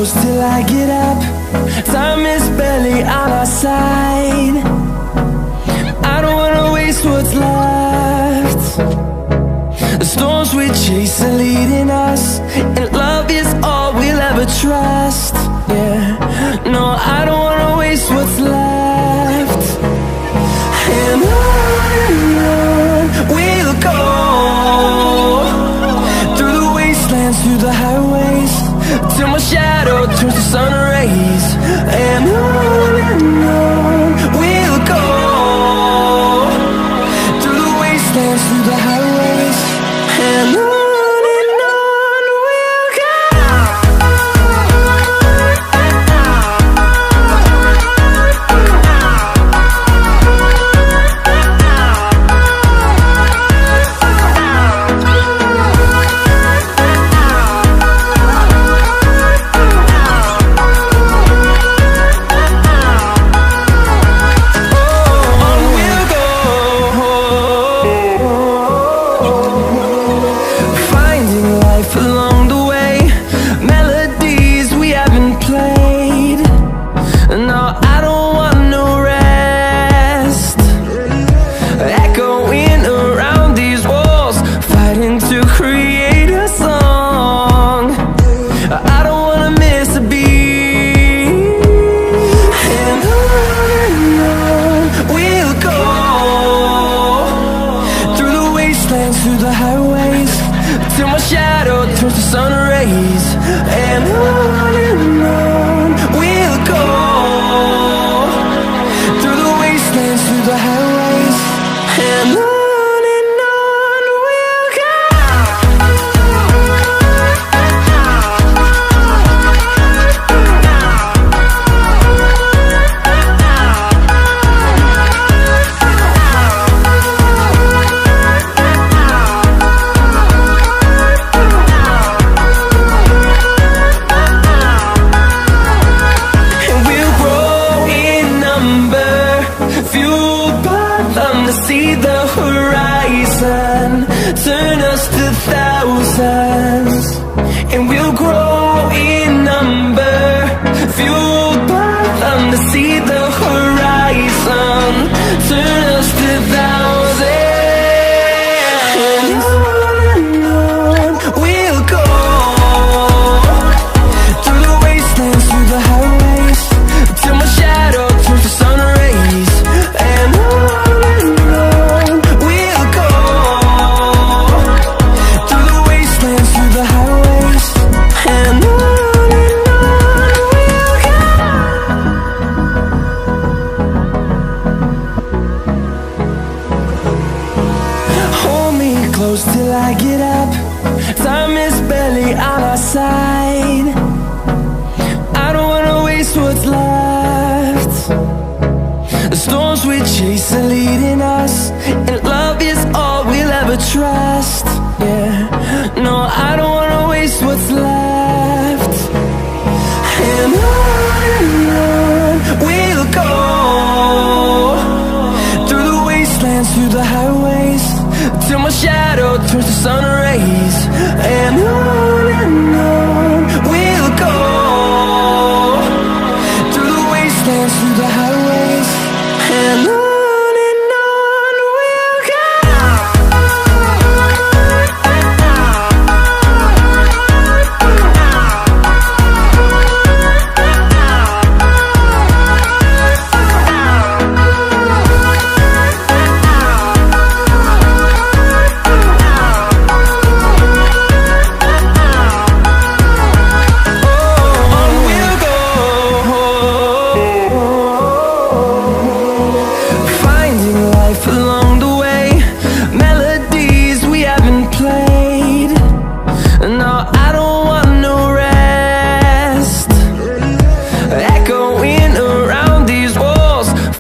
close till I get up. Time is barely on our side. I don't wanna waste what's left. The storms we chase are leading us, and love is all we'll ever trust. Yeah, no, I don't wanna waste what's left. And on we'll go, through the wastelands, through the highways, till my shadow turns to sun rays. And on we'll go, through the wastelands, through the highways, and on we'll go. Through the highways, till my shadow turns to sun rays. And on we'll go, through the wastelands, through the highways, and on we'll go. Fueled by them to see the horizon, turn us to thousands, and we'll grow in number. Fueled by them to see the horizon, turn us to thousands, and on we'll go, through the wastelands, through the highways, till my shadow turns to sun rays. And on we'll go, through the wastelands, through the highways, and on we'll go. Hold me close till I get up. Time is barely on our side. I don't wanna waste what's left. The storms we chase are leading us, and love is all we'll ever trust. Yeah, no, I don't wanna waste what's left. And on we'll go, through the wastelands, through the highways, till my shadow turns to sun rays.